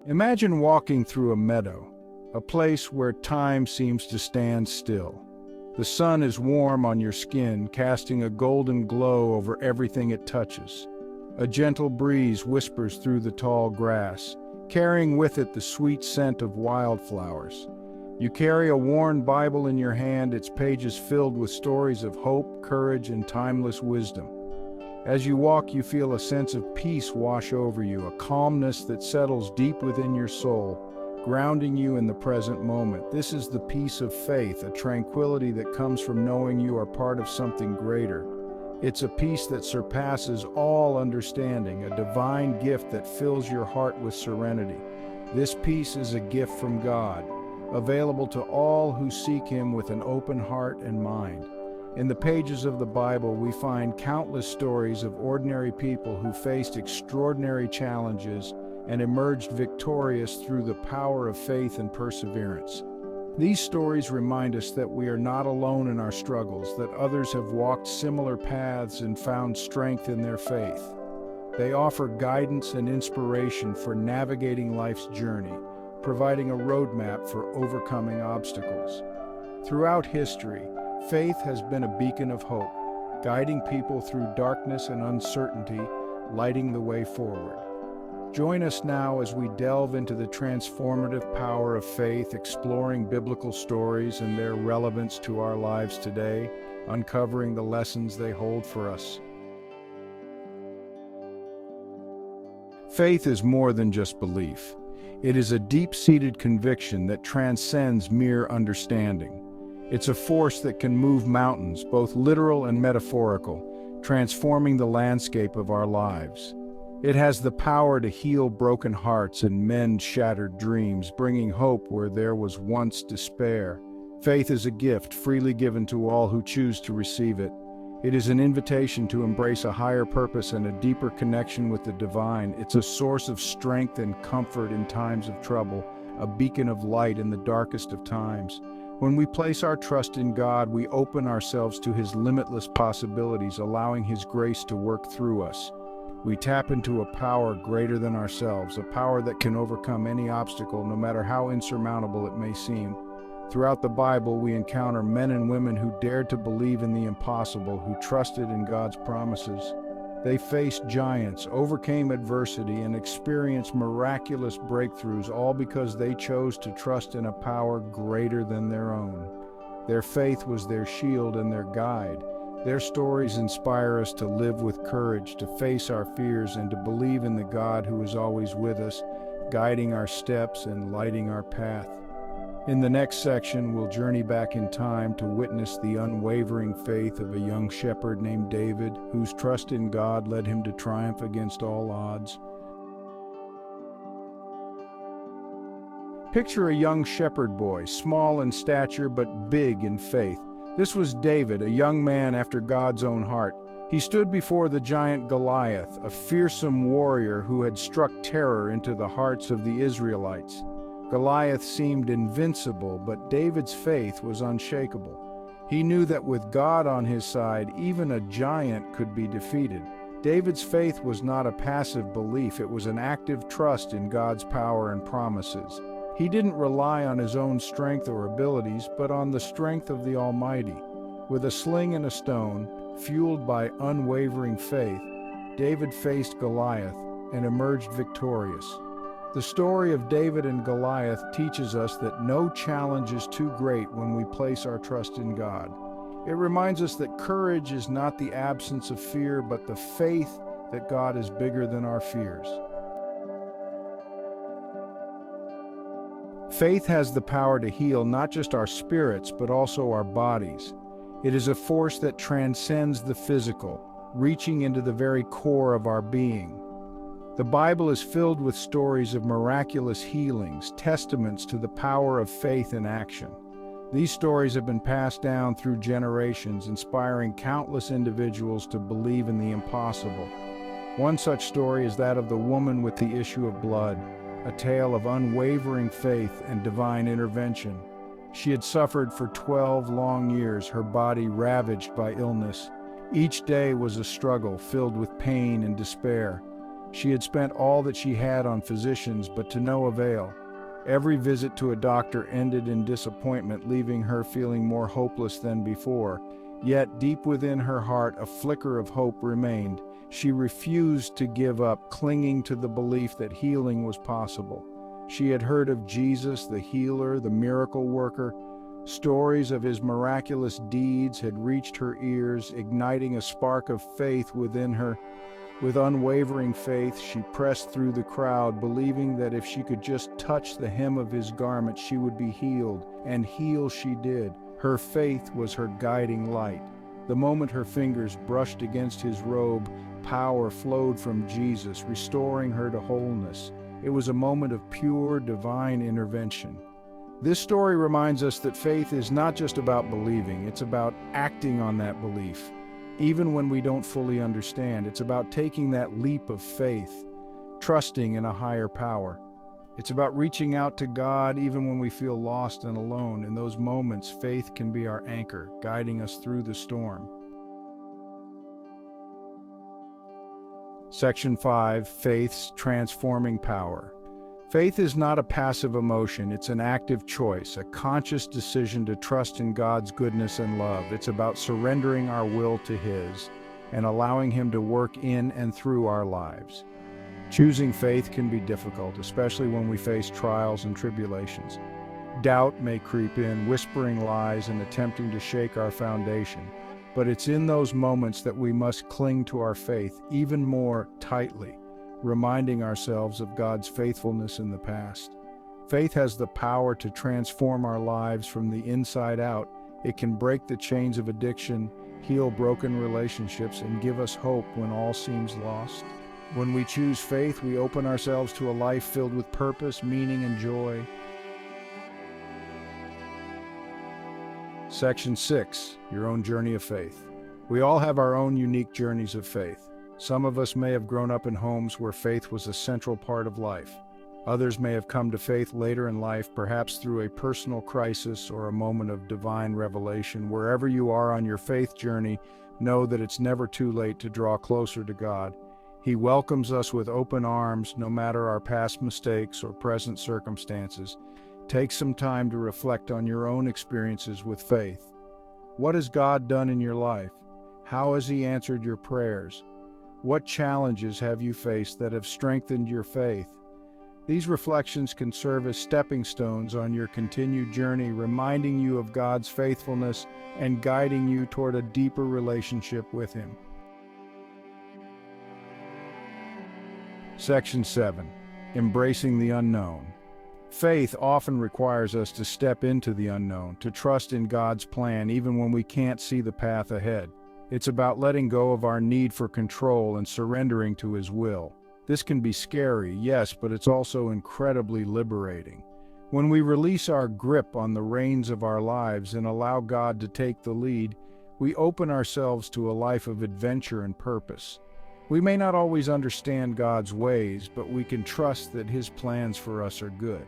Imagine walking through a meadow, a place where time seems to stand still. The sun is warm on your skin, casting a golden glow over everything it touches. A gentle breeze whispers through the tall grass, carrying with it the sweet scent of wildflowers. You carry a worn Bible in your hand, its pages filled with stories of hope, courage, and timeless wisdom. As you walk, you feel a sense of peace wash over you, a calmness that settles deep within your soul, grounding you in the present moment. This is the peace of faith, a tranquility that comes from knowing you are part of something greater. It's a peace that surpasses all understanding, a divine gift that fills your heart with serenity. This peace is a gift from God, available to all who seek Him with an open heart and mind. In the pages of the Bible, we find countless stories of ordinary people who faced extraordinary challenges and emerged victorious through the power of faith and perseverance. These stories remind us that we are not alone in our struggles, that others have walked similar paths and found strength in their faith. They offer guidance and inspiration for navigating life's journey, providing a roadmap for overcoming obstacles. Throughout history, faith has been a beacon of hope, guiding people through darkness and uncertainty, lighting the way forward. Join us now as we delve into the transformative power of faith, exploring biblical stories and their relevance to our lives today, uncovering the lessons they hold for us. Faith is more than just belief. It is a deep-seated conviction that transcends mere understanding. It's a force that can move mountains, both literal and metaphorical, transforming the landscape of our lives. It has the power to heal broken hearts and mend shattered dreams, bringing hope where there was once despair. Faith is a gift freely given to all who choose to receive it. It is an invitation to embrace a higher purpose and a deeper connection with the divine. It's a source of strength and comfort in times of trouble, a beacon of light in the darkest of times. When we place our trust in God, we open ourselves to His limitless possibilities, allowing His grace to work through us. We tap into a power greater than ourselves, a power that can overcome any obstacle, no matter how insurmountable it may seem. Throughout the Bible, we encounter men and women who dared to believe in the impossible, who trusted in God's promises. They faced giants, overcame adversity, and experienced miraculous breakthroughs, all because they chose to trust in a power greater than their own. Their faith was their shield and their guide. Their stories inspire us to live with courage, to face our fears, and to believe in the God who is always with us, guiding our steps and lighting our path. In the next section, we'll journey back in time to witness the unwavering faith of a young shepherd named David, whose trust in God led him to triumph against all odds. Picture a young shepherd boy, small in stature but big in faith. This was David, a young man after God's own heart. He stood before the giant Goliath, a fearsome warrior who had struck terror into the hearts of the Israelites. Goliath seemed invincible, but David's faith was unshakable. He knew that with God on his side, even a giant could be defeated. David's faith was not a passive belief, it was an active trust in God's power and promises. He didn't rely on his own strength or abilities, but on the strength of the Almighty. With a sling and a stone, fueled by unwavering faith, David faced Goliath and emerged victorious. The story of David and Goliath teaches us that no challenge is too great when we place our trust in God. It reminds us that courage is not the absence of fear, but the faith that God is bigger than our fears. Faith has the power to heal not just our spirits, but also our bodies. It is a force that transcends the physical, reaching into the very core of our being. The Bible is filled with stories of miraculous healings, testaments to the power of faith in action. These stories have been passed down through generations, inspiring countless individuals to believe in the impossible. One such story is that of the woman with the issue of blood, a tale of unwavering faith and divine intervention. She had suffered for 12 long years, her body ravaged by illness. Each day was a struggle filled with pain and despair. She had spent all that she had on physicians, but to no avail. Every visit to a doctor ended in disappointment, leaving her feeling more hopeless than before. Yet, deep within her heart, a flicker of hope remained. She refused to give up, clinging to the belief that healing was possible. She had heard of Jesus, the healer, the miracle worker. Stories of his miraculous deeds had reached her ears, igniting a spark of faith within her. With unwavering faith, she pressed through the crowd, believing that if she could just touch the hem of his garment, she would be healed, and heal she did. Her faith was her guiding light. The moment her fingers brushed against his robe, power flowed from Jesus, restoring her to wholeness. It was a moment of pure, divine intervention. This story reminds us that faith is not just about believing, it's about acting on that belief. Even when we don't fully understand, it's about taking that leap of faith, trusting in a higher power. It's about reaching out to God even when we feel lost and alone. In those moments, faith can be our anchor, guiding us through the storm. Section 5, Faith's Transforming Power. Faith is not a passive emotion, it's an active choice, a conscious decision to trust in God's goodness and love. It's about surrendering our will to His and allowing Him to work in and through our lives. Choosing faith can be difficult, especially when we face trials and tribulations. Doubt may creep in, whispering lies and attempting to shake our foundation. But it's in those moments that we must cling to our faith even more tightly, reminding ourselves of God's faithfulness in the past. Faith has the power to transform our lives from the inside out. It can break the chains of addiction, heal broken relationships, and give us hope when all seems lost. When we choose faith, we open ourselves to a life filled with purpose, meaning, and joy. Section 6, Your Own Journey of Faith. We all have our own unique journeys of faith. Some of us may have grown up in homes where faith was a central part of life. Others may have come to faith later in life, perhaps through a personal crisis or a moment of divine revelation. Wherever you are on your faith journey, know that it's never too late to draw closer to God. He welcomes us with open arms, no matter our past mistakes or present circumstances. Take some time to reflect on your own experiences with faith. What has God done in your life? How has He answered your prayers? What challenges have you faced that have strengthened your faith? These reflections can serve as stepping stones on your continued journey, reminding you of God's faithfulness and guiding you toward a deeper relationship with Him. Section 7, Embracing the Unknown. Faith often requires us to step into the unknown, to trust in God's plan even when we can't see the path ahead. It's about letting go of our need for control and surrendering to His will. This can be scary, yes, but it's also incredibly liberating. When we release our grip on the reins of our lives and allow God to take the lead, we open ourselves to a life of adventure and purpose. We may not always understand God's ways, but we can trust that His plans for us are good.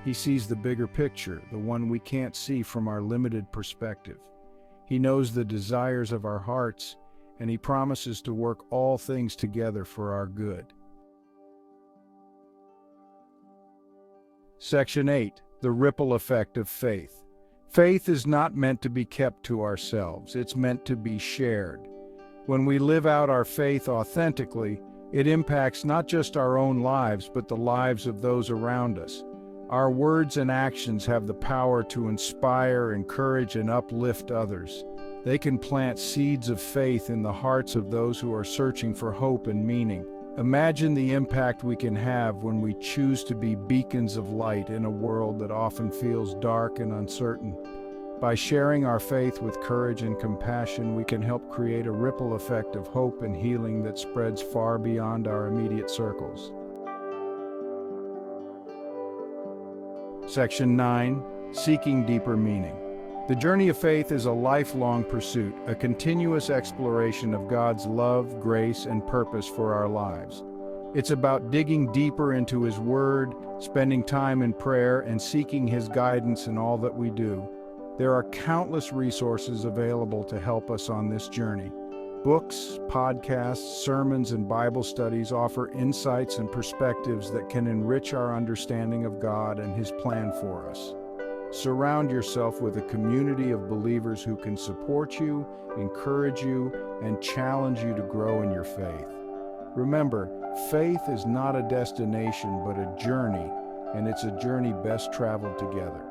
He sees the bigger picture, the one we can't see from our limited perspective. He knows the desires of our hearts, and He promises to work all things together for our good. Section 8, The Ripple Effect of Faith. Faith is not meant to be kept to ourselves, it's meant to be shared. When we live out our faith authentically, it impacts not just our own lives, but the lives of those around us. Our words and actions have the power to inspire, encourage, and uplift others. They can plant seeds of faith in the hearts of those who are searching for hope and meaning. Imagine the impact we can have when we choose to be beacons of light in a world that often feels dark and uncertain. By sharing our faith with courage and compassion, we can help create a ripple effect of hope and healing that spreads far beyond our immediate circles. Section 9, Seeking Deeper Meaning. The journey of faith is a lifelong pursuit, a continuous exploration of God's love, grace, and purpose for our lives. It's about digging deeper into His Word, spending time in prayer, and seeking His guidance in all that we do. There are countless resources available to help us on this journey. Books, podcasts, sermons, and Bible studies offer insights and perspectives that can enrich our understanding of God and His plan for us. Surround yourself with a community of believers who can support you, encourage you, and challenge you to grow in your faith. Remember, faith is not a destination but a journey, and it's a journey best traveled together.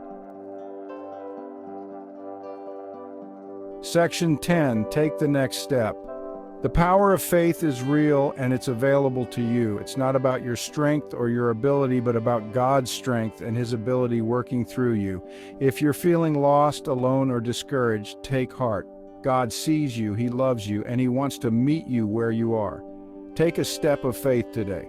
Section 10, take the next step. The power of faith is real and it's available to you. It's not about your strength or your ability, but about God's strength and His ability working through you. If you're feeling lost, alone, or discouraged, take heart. God sees you, He loves you, and He wants to meet you where you are. Take a step of faith today.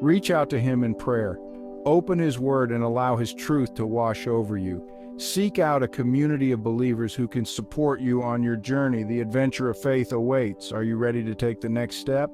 Reach out to Him in prayer. Open His Word and allow His truth to wash over you. Seek out a community of believers who can support you on your journey. The adventure of faith awaits. Are you ready to take the next step?